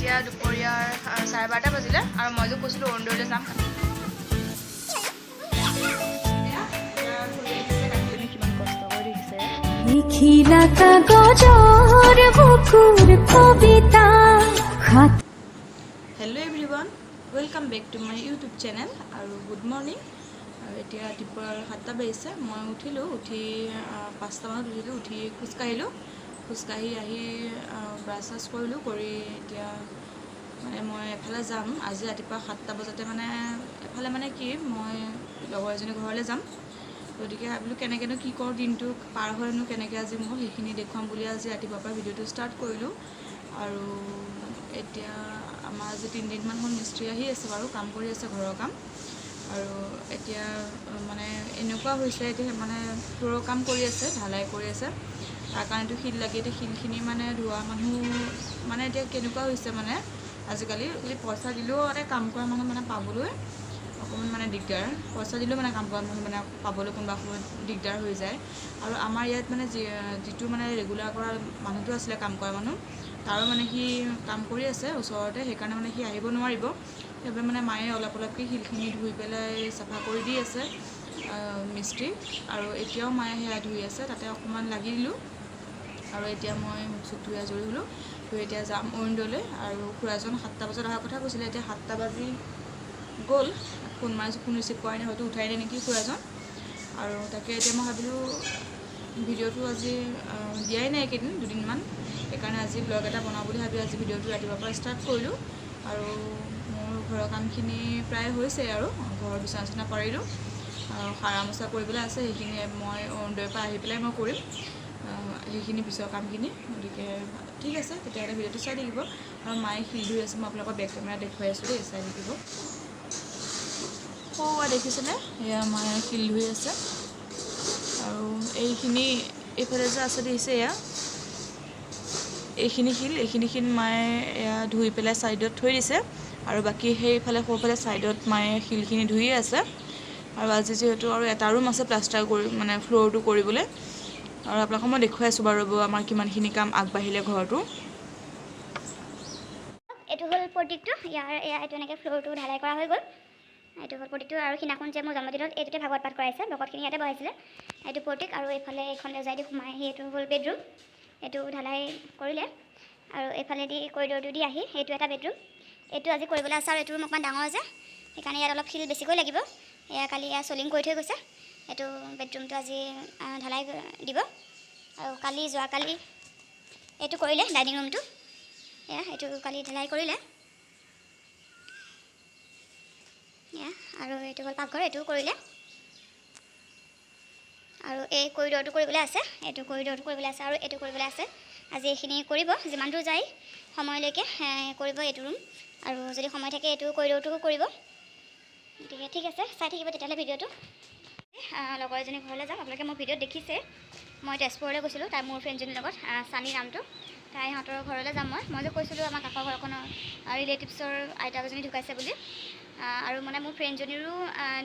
এতিয়া দুপৰীয়াৰ 12:30 বাজিলে আৰু মই যে কৈছিলোঁ অৰুণোদয়লৈ যাম। কিমান কষ্ট কৰি দেখিছে। লিখিলা কাগজৰ বুকুৰ কবিতা। Hello' everyone, welcome back to my YouTube channel আৰু গুড মৰ্ণিং। আৰু এতিয়া ৰাতিপুৱা 7টা বাজিছে। মই উঠিলোঁ, উঠি 5টামানত উঠিলোঁ, উঠি খোজকাঢ়ি আহি ব্ৰাছ চাছ কৰিলোঁ, কৰি এতিয়া মানে মই এফালে যাম। আজি ৰাতিপুৱা 7টা বজাতে এফালে কি মই লগৰ এজনী ঘৰলৈ যাম। গতিকে ভাবিলোঁ কেনেকৈনো কি কৰোঁ, দিনটো পাৰ হয়নো কেনেকৈ আজি মই সেইখিনি দেখুৱাম বুলি আজি ৰাতিপুৱাৰ পৰা ভিডিঅ'টো ষ্টাৰ্ট কৰিলোঁ। আৰু এতিয়া আমাৰ আজি 3 দিনমান হ'ল মিস্ত্ৰী আহি আছে বাৰু, কাম কৰি আছে, ঘৰৰ কাম। আৰু এতিয়া এনেকুৱা হৈছে, এতিয়া ফ্ল'ৰৰ কাম কৰি আছে, ঢালাই কৰি আছে। তাৰ কাৰণেতো শিল লাগি, এতিয়া শিলখিনি ধোৱা মানুহ এতিয়া কেনেকুৱা হৈছে আজিকালি পইচা দিলেও কাম কৰা মানুহ পাবলৈ অকণমান দিগদাৰ। পইচা দিলেও কাম কৰা মানুহ পাবলৈ কোনোবা সময়ত দিগদাৰ হৈ যায়। আৰু আমাৰ ইয়াত যিটো ৰেগুলাৰ কৰা মানুহটো আছিলে, কাম কৰা মানুহ, তাৰো সি কাম কৰি আছে ওচৰতে, সেইকাৰণে সি আহিব নোৱাৰিব। সেইবাবে মায়ে অলপকৈ শিলখিনি ধুই পেলাই চাফা কৰি দি আছে মিস্ত্ৰী। আৰু এতিয়াও মায়ে সেয়া ধুই আছে, তাতে অকণমান লাগি দিলোঁ। আৰু এতিয়া মই মুখ চুখ ধুই আজৰি হ'লোঁ, এতিয়া যাম অৰুণোদয়লৈ। আৰু খুৰাজন 7টা বজাত অহাৰ কথা কৈছিলে, এতিয়া 7টা বাজি গ'ল। ফোন মাৰিছোঁ, ফোন ৰিচিভ কৰাই নাই, হয়তো উঠাই নাই নেকি খুৰাজন। আৰু তাকে এতিয়া মই ভাবিলোঁ ভিডিঅ'টো আজি দিয়াই নাই এইকেইদিন, 2দিনমান। সেইকাৰণে আজি ব্লগ এটা বনাওঁ বুলি ভাবি আজি ভিডিঅ'টো ৰাতিপুৱাৰ পৰা ষ্টাৰ্ট কৰিলোঁ। আৰু মোৰ ঘৰৰ কামখিনি প্ৰায় হৈছে, আৰু ঘৰৰ বিচনা চিচনা পাৰিলোঁ। সাৰা মোচা কৰিবলৈ আছে, সেইখিনি মই অৰুণোদয়ৰ পৰা আহি পেলাই মই কৰিম সেইখিনি পিছৰ কামখিনি। গতিকে ঠিক আছে, তেতিয়াহ'লে ভিডিঅ'টো চাই থাকিব। আৰু মায়ে শিল ধুই আছে, মই আপোনালোকৰ বেক কেমেৰা দেখুৱাই আছোঁ দেই, চাই থাকিব। দেখিছেনে, এয়া মায়ে শিল ধুই আছে। আৰু এইখিনি এইফালে যে আছে দেখিছে, এইখিনি শিল মায়ে এয়া ধুই পেলাই ছাইডত থৈ দিছে। আৰু বাকী সেইফালে সৌফালে ছাইডত মায়ে শিলখিনি ধুইয়ে আছে। আৰু আজি যিহেতু আৰু এটা ৰুম আছে প্লাষ্টাৰ কৰি ফ্ল'ৰটো কৰিবলৈ। আৰু আপোনালোকক মই দেখুৱাই আছোঁ বাৰু, আমাৰ কিমানখিনি কাম আগবাঢ়িলে ঘৰটো। এইটো হ'ল প্ৰতীকটো, এইটো এনেকৈ ফ্ল'ৰটো ঢালাই কৰা হৈ গ'ল। এইটো হ'ল প্ৰতীকটো। আৰু সিদিনাখন যে মোৰ জন্মদিনত এইটোতে ভাগৱত পাঠ কৰাইছে, ভকতখিনি ইয়াতে বহাইছিলে। এইটো প্ৰতীক। আৰু এইফালে এইখন যাই দি সোমাই আহি এইটো হ'ল বেডৰুম, এইটো ঢালাই কৰিলে। আৰু এইফালেদি কৰিডৰটো দি আহি এইটো এটা বেডৰুম, এইটো আজি কৰিবলৈ আছে। আৰু এইটো ৰুম অকণমান ডাঙৰ আছে, সেইকাৰণে ইয়াত অলপ শিল বেছিকৈ লাগিব। কালি চলিং কৰি থৈ গৈছে। এইটো বেডৰুমটো আজি ঢালাই দিব। আৰু যোৱাকালি এইটো কৰিলে, ডাইনিং ৰুমটো এইটো কালি ঢালাই কৰিলে। আৰু এইটো হ'ল পাকঘৰ, এইটোও কৰিলে। আৰু এই কৰিডৰটো কৰিবলৈ আছে, এইটো কৰিডৰটো কৰিবলৈ আছে, আৰু এইটো কৰিবলৈ আছে। আজি এইখিনি কৰিব, যিমান দূৰ যায় সময়লৈকে কৰিব এইটো ৰুম। আৰু যদি সময় থাকে এইটো কৰিডৰটোও কৰিব। গতিকে ঠিক আছে, চাই থাকিব তেতিয়াহ'লে ভিডিঅ'টো। লগৰ এজনী ঘৰলৈ যাম, আপোনালোকে মোৰ ভিডিঅ'ত দেখিছে। মই তেজপুৰলৈ গৈছিলোঁ, তাই মোৰ ফ্ৰেণ্ডজনীৰ লগত, চানী নামটো। তাই সিহঁতৰ ঘৰলৈ যাম। মই যে কৈছিলোঁ আমাৰ কাষৰ ঘৰখনৰ ৰিলেটিভছৰ আইতাক এজনী ঢুকাইছে বুলি। আৰু মোৰ ফ্ৰেণ্ডজনীৰো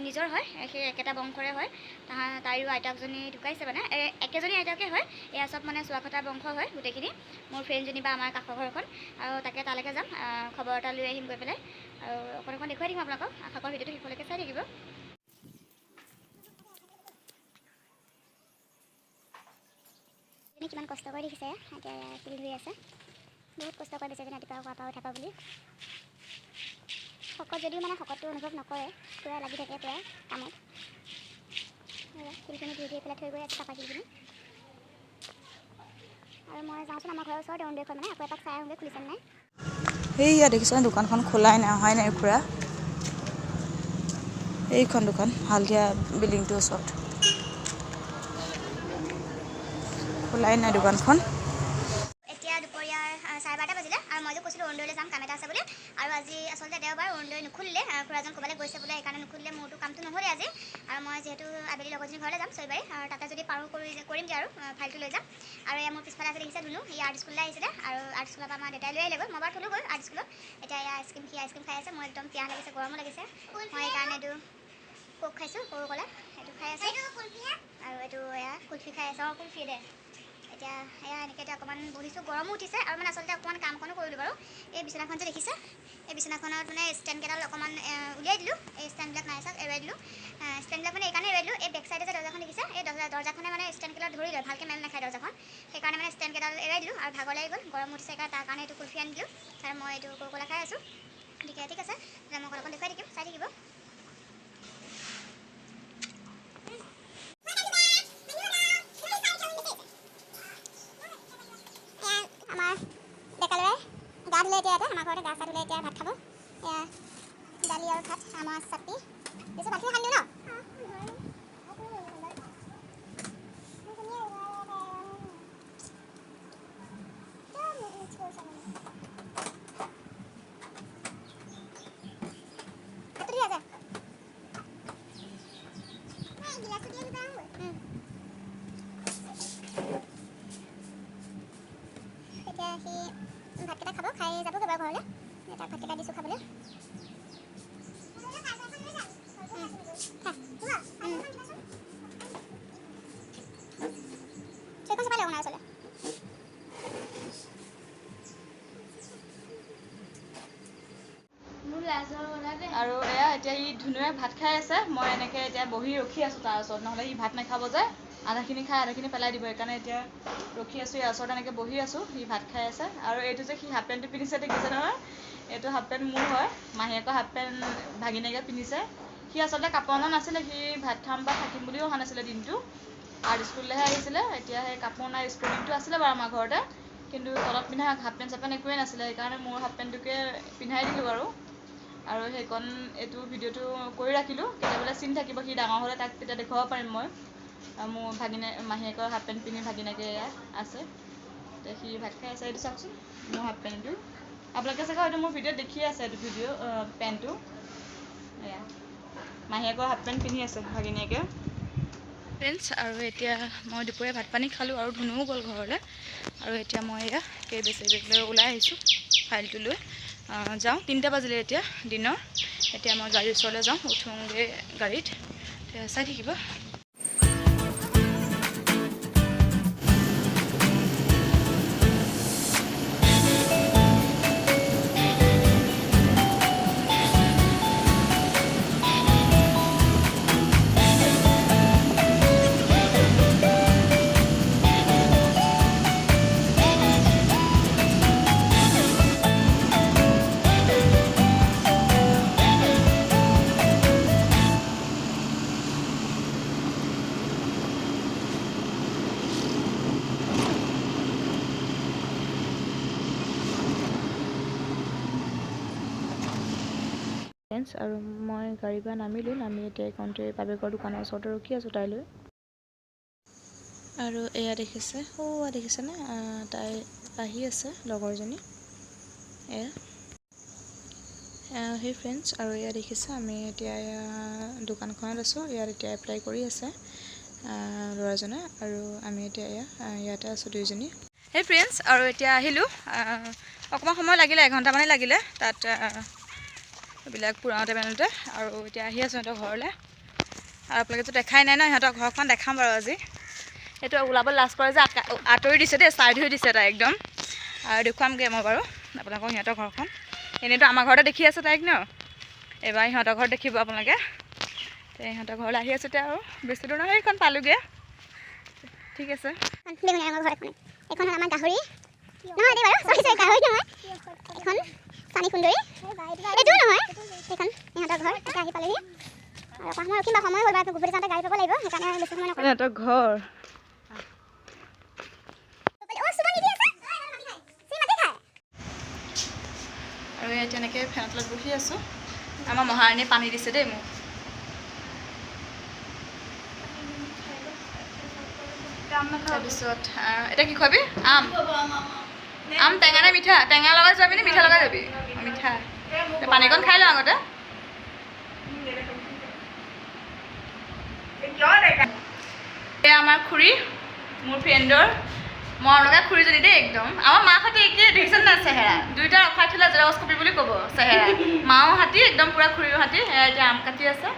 নিজৰ হয়, সেই একেটা বংশৰে হয়। তাইৰো আইতাকজনী ঢুকাইছে, একেজনী আইতাকে হয়। এয়া চব চুৱাখতা বংশ হয় গোটেইখিনি, মোৰ ফ্ৰেণ্ডজনী বা আমাৰ কাষৰ ঘৰখন। আৰু তাকে তালৈকে যাম, খবৰ এটা লৈ আহিম গৈ পেলাই। আৰু অকণ দেখুৱাই দিম আপোনালোকক, আশাকৰ ভিডিঅ'টো শেষলৈকে চাই থাকিব। কিমান কষ্ট কৰি দেখিছে, এতিয়া শিল ধুই আছে। বহুত কষ্ট কৰি দিছে ৰাতিপুৱা খোৱাৰ পৰা উঠাৰ বুলি। শকত যদিও শকতটো অনুভৱ নকৰে, পূৰা লাগি থাকে পূৰা কামত। শিলখিনি ধুই পেলাই থৈ গৈ আছে, চাফা শিলখিনি। আৰু মই যাওঁচোন আমাৰ ঘৰৰ ওচৰত অৰুণোদয়খন, আকৌ এপাক চাই আহোঁগৈ খুলিছেনে নাই। সেইয়া দেখিছেনে, দোকানখন খোলাই নাই, অহাই নাই খুৰা। এইখন দোকান, হালধীয়া বিল্ডিংটোৰ ওচৰত, খোলাই নাই দোকানখন। এতিয়া দুপৰীয়াৰ 12:30 বাজিলে। আৰু মই যে কৈছিলোঁ অৰুণোদয়লৈ যাম, কাম এটা আছে বুলি। আৰু আজি আচলতে দেওবাৰ, অৰুণোদয় নুখুলিলে। খুৰাজন ক'ৰবালৈ গৈছে বোলে, সেইকাৰণে নুখুলিলে। মোৰতো কামটো নহ'লে আজি। আৰু মই যিহেতু আবেলি লগৰজনী ঘৰলৈ যাম চৈবাৰী, আৰু তাতে যদি পাৰোঁ কৰিমগৈ আৰু ফাইলটো লৈ যাম। আৰু মোৰ পিছফালে আছে দেখিছে ধুনু, সি আৰ্ট স্কুললৈ আহিছিলে। আৰু আৰ্ট স্কুলৰ পৰা আমাৰ দেউতাই লৈ আহিলে গৈ, মই বাৰু থ'লোগৈ আৰ্ট স্কুলত। এতিয়া সি আইচক্ৰীম খাই আছে। মই একদম পিয়াহ লাগিছে, গৰমো লাগিছে। মই সেইকাৰণে এইটো কোক খাইছোঁ, সৰু ক'লা সেইটো খাই আছোঁ। আৰু এইটো কুলফি খাই আছোঁ। কুলফি দে, এতিয়া এয়া এনেকৈ এতিয়া অকণমান বহিছোঁ, গৰমো উঠিছে আৰু মানে আচলতে অকণমান কামখনো কৰিলোঁ বাৰু। এই বিচনাখন যে দেখিছে, এই বিচনাখনত মানে ষ্টেণ্ডকেইডাল অকণমান উলিয়াই দিলোঁ, এই ষ্টেণ্ডবিলাক নাই চাওক এৰুৱাই দিলোঁ। ষ্টেণ্ডবিলাক মানে এইকাৰণে এৰুৱাই দিলোঁ, এই বেক চাইডে যে দৰ্জাখন দেখিছে, এই দৰ্জাখনে মানে ষ্টেণ্ডকেইডাল ধৰি লয়, ভালকৈ মেল নাখায় দৰ্জাখন, সেইকাৰণে মানে ষ্টেণ্ডকেইডাল এৰুৱাই দিলোঁ। আৰু ভাগৰ লাগি গ'ল, গৰম উঠিছে সেইকাৰণে তাৰ কাৰণে এইটো কুলফি আনি দিলোঁ, আৰু মই এইটো কোকা-কোলা খাই আছোঁ। গতিকে ঠিক আছে, মই অকণ দেখুৱাই থাকিম, চাই থাকিব। আমাৰ ডেকা ল'ৰাই গা ধুলে এতিয়া, আমাৰ ঘৰতে গা চা ধুলে এতিয়া ভাত খাব। এয়া দালি আৰু ভাত, আমাৰ চাটনি, বেছি ভাতখিনি খাই দিওঁ ন। এতিয়া সি ভাতকেইটা খাব, খাই যাবগৈ বাৰু ঘৰলৈ। তাক ভাতকেইটা দিছোঁ খাবলৈ। আৰু এয়া এতিয়া ই ধুনুৱে ভাত খাই আছে, মই এনেকৈ এতিয়া বহি ৰখি আছোঁ তাৰ ওচৰত, নহ'লে সি ভাত নাখাব যে, আধাখিনি খাই আধাখিনি পেলাই দিব, সেইকাৰণে এতিয়া ৰখি আছোঁ, ইয়াৰ ওচৰত এনেকৈ বহি আছোঁ, সি ভাত খাই আছে। আৰু এইটো যে সি হাফ পেণ্টটো পিন্ধিছে দেখিছে নহয়, এইটো হাফ পেণ্ট মোৰ হয়, মাহীয়েকৰ হাফ পেণ্ট ভাগিনীয়েকে পিন্ধিছে। সি আচলতে কাপোৰ অনা নাছিলে, সি ভাত খাম বা থাকিম বুলিও অহা নাছিলে দিনটো, আৰ্ট স্কুললৈহে আহিছিলে। এতিয়া সেই কাপোৰ নাই, স্পৰ্টিংটো আছিলে বাৰু আমাৰ ঘৰতে, কিন্তু তলত পিন্ধা হাফ পেণ্ট চাফ পেণ্ট একোৱেই নাছিলে, সেইকাৰণে মোৰ হাফ পেণ্টটোকে পিন্ধাই দিলোঁ আৰু সেইকণ এইটো ভিডিঅ'টো কৰি ৰাখিলোঁ, কেতিয়াবা চিন থাকিব, সি ডাঙৰ হ'লে তাক তেতিয়া দেখুৱাব পাৰিম মই। মোৰ মাহীয়েকৰ হাফ পেণ্ট পিন্ধি ভাগিনীয়েকে আছে, এতিয়া সি ভাত খাই আছে। এইটো চাওকচোন মোৰ হাফ পেণ্টটো, আপোনালোকে চাগে হয়তো মোৰ ভিডিঅ'ত দেখিয়ে আছে এইটো পেণ্টটো। এয়া মাহীয়েকৰ হাফ পেণ্ট পিন্ধি আছে ভাগিনীয়েকে। ফ্ৰেণ্ডছ, আৰু এতিয়া মই দুপৰীয়া ভাত পানী খালোঁ আৰু ধুনুও গ'ল ঘৰলৈ, আৰু এতিয়া মই এয়া বেছি লৈ ওলাই আহিছোঁ, ফাইলটো লৈ যাওঁ। 3টা বাজিলে এতিয়া দিনৰ। এতিয়া মই গাড়ীৰ ওচৰলৈ যাওঁ, উঠোঁগৈ গাড়ীত, চাই থাকিব। আৰু মই গাড়ীৰ পৰা নামিলোঁ, নামি এতিয়া এইকণতে বাবেকৰ দোকানৰ ওচৰতে ৰখি আছোঁ তাইলৈ। আৰু এয়া দেখিছে, দেখিছেনে, তাই আহি আছে লগৰজনী, এয়া সেই ফ্ৰেণ্ডছ। আৰু এয়া দেখিছে, আমি এতিয়া দোকানখনত আছোঁ, ইয়াত এতিয়া এপ্লাই কৰি আছে ল'ৰাজনে, আৰু আমি এতিয়া ইয়াতে আছোঁ দুইজনী। সেই ফ্ৰেণ্ডছ, আৰু এতিয়া আহিলোঁ, অকণমান সময় লাগিলে, 1 ঘণ্টামানেই লাগিলে তাত এইবিলাক পুৰাওঁতে মেলোঁতে, আৰু এতিয়া আহি আছোঁ সিহঁতৰ ঘৰলৈ। আৰু আপোনালোকেতো দেখাই নাই ন, সিহঁতৰ ঘৰখন দেখাম বাৰু আজি। সেইটো ওলাবলৈ লাজ কৰে যে আঁতৰি দিছে দেই, চাইড হৈ দিছে তাই একদম, আৰু দেখুৱামগৈ মই বাৰু আপোনালোকক সিহঁতৰ ঘৰখন। এনেইতো আমাৰ ঘৰতে দেখি আছে তাইক ন, এইবাৰ সিহঁতৰ ঘৰত দেখিব আপোনালোকে। সিহঁতৰ ঘৰলৈ আহি আছোঁ এতিয়া, আৰু বেছি দূৰ নহয়, সেইখন পালোঁগৈ। ঠিক আছে। এখন আমাৰ গাহৰি নহয় দেই বাৰু, গাহৰি নহয়, এখন পানী সুন্দৰী, এইটোও নহয়, সেইখন ইহঁতৰ ঘৰ। এতিয়া আহি পালেহি, আৰু অকণ সময় ৰখিম বা সময় হ'ল বাৰু, ঘূৰি যাওঁতে গাড়ী পাব লাগিব, সেইকাৰণে বেছি সময় নকৰোঁ। সিহঁতৰ ঘৰ আৰু এতিয়া এনেকৈ ফেনৰ তলত বহি আছোঁ। আমাৰ মহাৰণীয়ে পানী দিছে দেই মোক। তাৰপিছত এতিয়া কি খুৱাবি? আম টেঙা নে মিঠা? টেঙা লগাই যাবি নে মিঠা লগাই যাবি? মিঠা। পানীকণ খাই লওঁ আগতে। এয়া আমাৰ খুৰী, মোৰ ফ্ৰেণ্ডৰ মৰম লগা খুৰীজনী দেই একদম। আমাৰ মাৰ হাতী একেই, দেখিছে নাই চেহেৰা? দুইটা ৰখাই থ'লে জেৰক্স কপি বুলি ক'ব চেহেৰা। মাও হাতী একদম পূৰা খুৰীও হাতী। এতিয়া আম কাটি আছে।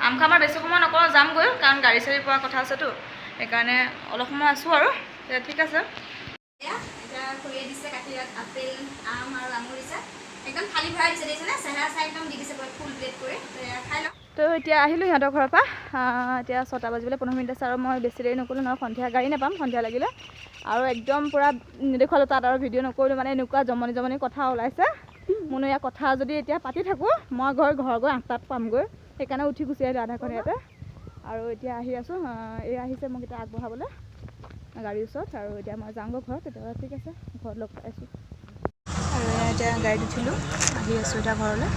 আম খাব বেছি সময় নকৰোঁ, যামগৈ, কাৰণ গাড়ী চাড়ী পোৱাৰ কথা আছেতো, সেইকাৰণে অলপ সময় আছোঁ আৰু। ঠিক আছে। এটা খুৰীয়ে দিছে কাঠিয়াত আপেল আম আৰু আঙুৰ দিছে একদম খালী ভৰাই দিছে দেখিছেনে চেহেৰা চাই একদম দি দিছে ফুল প্লেট কৰি খাই লওঁ। তো এতিয়া আহিলোঁ সিহঁতৰ ঘৰৰ পৰা। এতিয়া 6টা বাজিবলৈ 15 মিনিট আছে আৰু মই বেছি দেৰি নকৰিলোঁ নহয়, সন্ধিয়া গাড়ী নাপাম সন্ধিয়া লাগিলে। আৰু একদম পূৰা নেদেখুৱালোঁ তাত আৰু ভিডিঅ' নকৰিলোঁ, মানে এনেকুৱা জমনি জমনি কথা ওলাইছে। মোনো ইয়াৰ কথা যদি এতিয়া পাতি থাকোঁ মই ঘৰ গৈ 8টাত পামগৈ, সেইকাৰণে উঠি গুচি আহিলোঁ আধাখন ইয়াতে। আৰু এতিয়া আহি আছোঁ, এই আহিছে মোক এতিয়া আগবঢ়াবলৈ গাড়ীৰ ওচৰত, আৰু এতিয়া মই যাওঁগৈ ঘৰত। তেতিয়াহ'লে ঠিক আছে, ঘৰত লগ পাইছোঁ। আৰু এতিয়া গাড়ীত উঠিলোঁ, আহি আছোঁ এতিয়া ঘৰলৈ।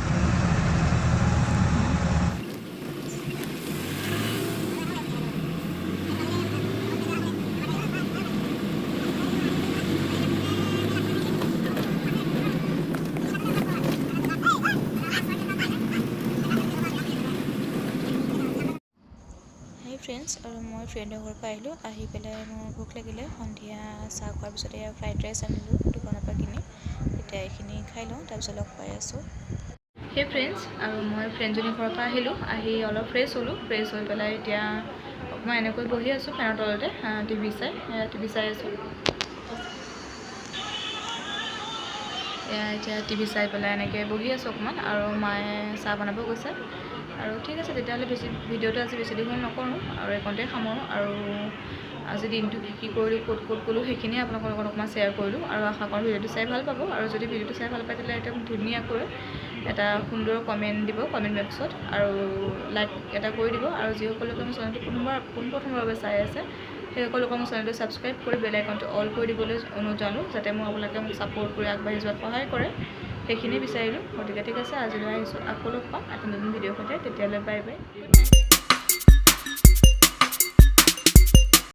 ফ্ৰেণ্ডছ, আৰু মই ফ্ৰেণ্ডৰ ঘৰৰ পৰা আহিলোঁ। আহি পেলাই মোৰ ভোক লাগিলে, সন্ধিয়া চাহ খোৱাৰ পিছতে ফ্ৰাইড ৰাইচ আনিলোঁ দোকানৰ পৰা কিনি। এতিয়া এইখিনি খাই লওঁ, তাৰপিছত লগ পাই আছোঁ। সেই ফ্ৰেণ্ডছ, আৰু মই ফ্ৰেণ্ডজনীৰ ঘৰৰ পৰা আহিলোঁ, আহি অলপ ফ্ৰেছ হ'লোঁ। ফ্ৰেছ হৈ পেলাই এতিয়া অকণমান এনেকৈ বহি আছোঁ ফেনৰ তলতে, টিভি চাই আছোঁ। এতিয়া টিভি চাই পেলাই এনেকৈ বহি আছোঁ অকণমান, আৰু মায়ে চাহ বনাব গৈছে। আৰু ঠিক আছে তেতিয়াহ'লে ভিডিঅ'টো আজি বেছি দীঘল নকৰোঁ, আৰু এইকণতে সামৰোঁ। আৰু আজি দিনটো কি কৰিলোঁ, ক'ত গ'লোঁ, সেইখিনিয়ে আপোনালোকৰ লগত অকণমান শ্বেয়াৰ কৰিলোঁ। আৰু আশা কৰোঁ ভিডিঅ'টো চাই ভাল পাব, আৰু যদি ভিডিঅ'টো চাই ভাল পায় তেতিয়াহ'লে একদম ধুনীয়াকৈ এটা সুন্দৰ কমেণ্ট দিব কমেণ্ট বক্সত, আৰু লাইক এটা কৰি দিব। আৰু যিসকলোকে মোৰ চেনেলটো পোনপ্ৰথমবাৰৰ বাবে চাই আছে, সেইসকলোকে মোৰ চেনেলটো ছাবস্ক্ৰাইব কৰি বেল আইকনটো অল কৰি দিবলৈ অনুৰোধ জনালোঁ, যাতে মই আপোনালোকে মোক ছাপোৰ্ট কৰি আগবাঢ়ি যোৱাত সহায় কৰে। সেইখিনি বিচাৰিলোঁ। গতিকে ঠিক আছে, আজিলৈ আহিছোঁ, আকৌ লগ পাম এটা নতুন ভিডিঅ'ৰ সৈতে। তেতিয়ালৈ বাই বাই, গুড নাইট।